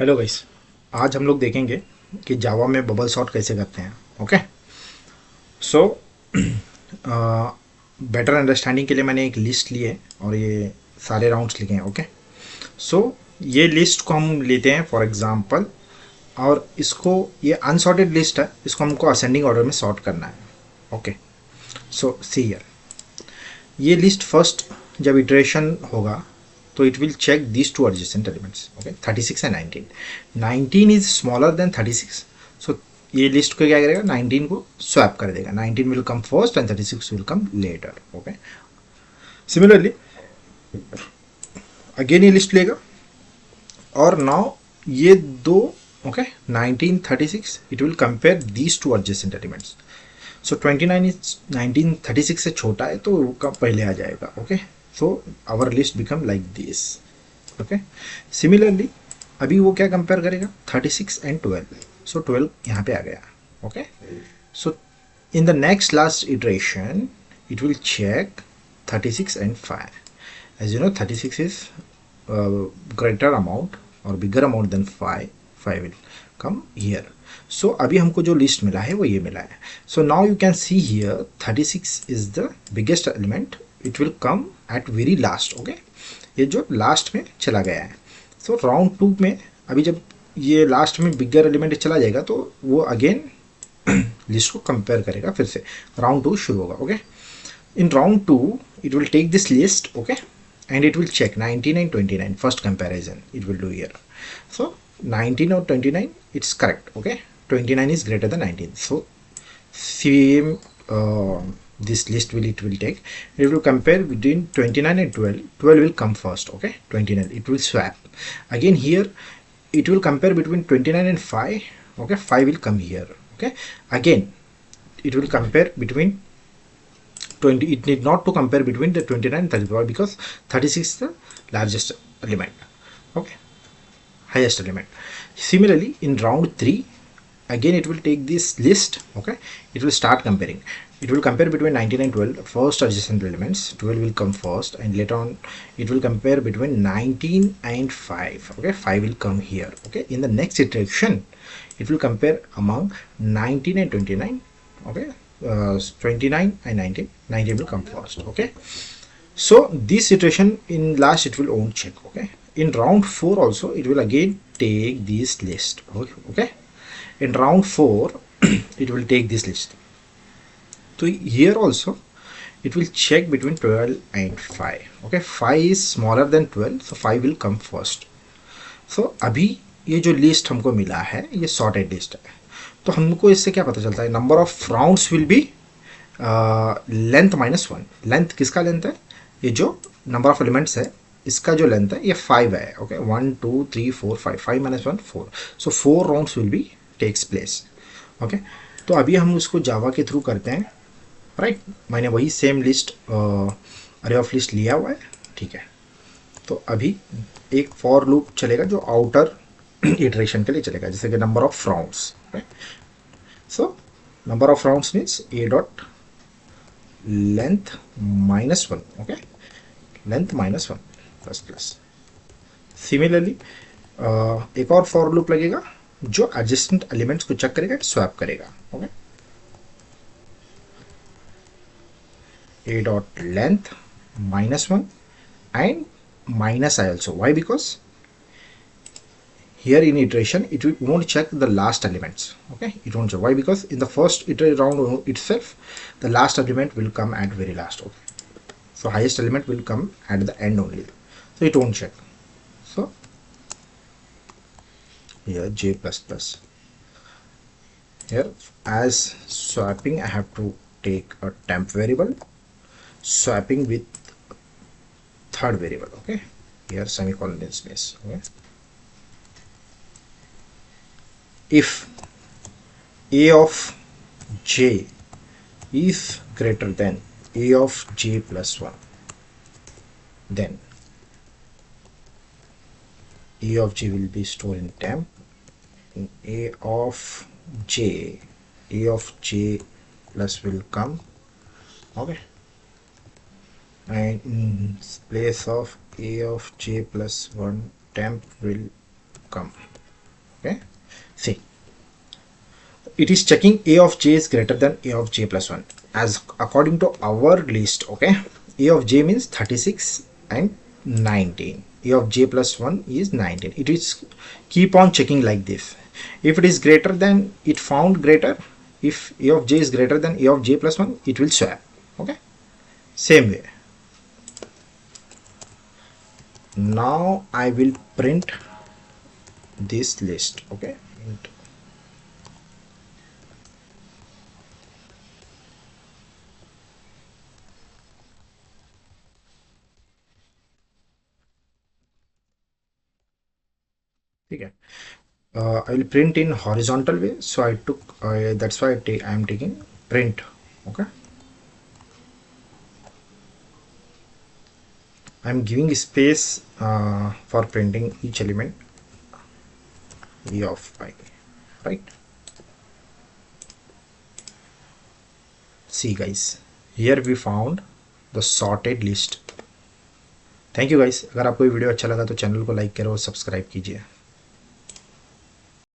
Hello guys. आज हम लोग देखेंगे कि जावा में बबल सॉर्ट कैसे करते हैं। ओके, सो बेटर अंडरस्टैंडिंग के लिए मैंने एक लिस्ट ली है और ये सारे राउंड्स लिखे हैं। ओके, सो ये लिस्ट को हम लेते हैं फॉर एग्जांपल, और इसको, ये अनसॉर्टेड लिस्ट है, इसको हमको असेंडिंग ऑर्डर में सॉर्ट करना है। ओके, सो सी हियर, ये लिस्ट फर्स्ट जब इटरेशन होगा तो it will check these two adjacent elements. Okay, 36 and 19। 19 is smaller than 36, so ये लिस्ट को क्या करेगा, 19 को स्वैप कर देगा। 19 will come first and 36 will come later. Okay, similarly again ये लिस्ट लेगा और नाउ ये दो, okay, 19 36, it will compare these two adjacent elements. So 29 is 19 36 से छोटा है तो वो कब पहले आ जाएगा। Okay, so our list become like this. Okay, similarly अभी वो क्या कंपेयर करेगा, 36 एंड 12, सो 12 यहाँ पे आ गया। Okay, so in the next last iteration it will check 36 and 5। as you know 36 is greater amount or bigger amount than 5, 5 will come here. So अभी हमको जो लिस्ट मिला है वो ये मिला है। So now you can see here 36 is the biggest element, it will come at very last. Okay, ये जो लास्ट में चला गया है। So राउंड 2 में अभी जब ये लास्ट में बिगर एलिमेंट चला जाएगा तो वो अगेन लिस्ट को कंपेयर करेगा, फिर से राउंड 2 शुरू होगा। Okay, in round 2 it will take this list, okay, and it will check 19 and 29, first comparison it will do here. So 19 or 29, it's correct. Okay, 29 is greater than 19, so same this list it will take, it will compare between 29 and 12. 12 will come first. Okay, 29 it will swap again here, it will compare between 29 and 5. Okay, 5 will come here. Okay, again it will compare between 20, it need not to compare between the 29 and 34 because 36 is the largest element. Okay, highest element. Similarly in round 3 again it will take this list. Okay, it will start comparing, it will compare between 19 and 12, first adjacent elements. 12 will come first and later on it will compare between 19 and 5. Okay, 5 will come here. Okay, in the next iteration it will compare among 19 and 29. Okay, 29 and 19, 19 will come first. Okay, so this iteration in last it will own check. Okay, in round 4 also it will again take this list. Okay, in round 4 it will take this list. So here also it will check between 12 and 5. Okay, 5 is smaller than 12, so 5 will come first. So अभी ये जो list हमको मिला है ये sorted list है, तो हमको इससे क्या पता चलता है, number of rounds will B length -1। Length किसका लेंथ है, ये जो नंबर ऑफ एलिमेंट्स है इसका जो लेंथ है ये 5 है। Okay, 1 2 3 4 5, 5 - 1 4, so 4 rounds will be takes place. Okay, तो अभी हम उसको जावा के थ्रू करते हैं। राइट, मैंने वही सेम लिस्ट अरे ऑफ लिस्ट लिया हुआ है। ठीक है, तो अभी एक फॉर लूप चलेगा जो आउटर इटरेशन के लिए चलेगा, जैसे कि number of rounds. So number of rounds means A dot length -1। Okay, length -1 plus plus. Similarly एक और फॉर लूप लगेगा जो एडजेसेंट एलिमेंट्स को चेक करेगा, स्वैप करेगा। Okay, a dot length -1 and minus I also. Why? Because here in iteration it won't check the last elements. Okay, it won't check. Why? Because in the first iteration round itself the last element will come at very last. Okay, so highest element will come at the end only, so it won't check. So here j plus plus, here as swapping I have to take a temp variable, swapping with third variable. Okay, here semicolon in space. Okay, if a of j is greater than a of j plus 1, then a of j will be stored in temp. In a of j plus will come. Okay, and in place of a of j plus 1 temp will come. Okay, see, it is checking a of j is greater than a of j plus 1 as according to our list. Okay, a of j means 36 and 19, a of j plus 1 is 19. It is keep on checking like this. If it is greater than, it found greater. If a of j is greater than a of j plus 1, it will swap. Okay, same way. Now I will print this list. Okay, okay. I will print in horizontal way, so I took that's why I am taking print. Okay, I am giving space for printing each element e of I, right? See guys, here we found the sorted list. Thank you guys, अगर आपको ये video अच्छा लगा तो channel को like करो और subscribe कीजिए.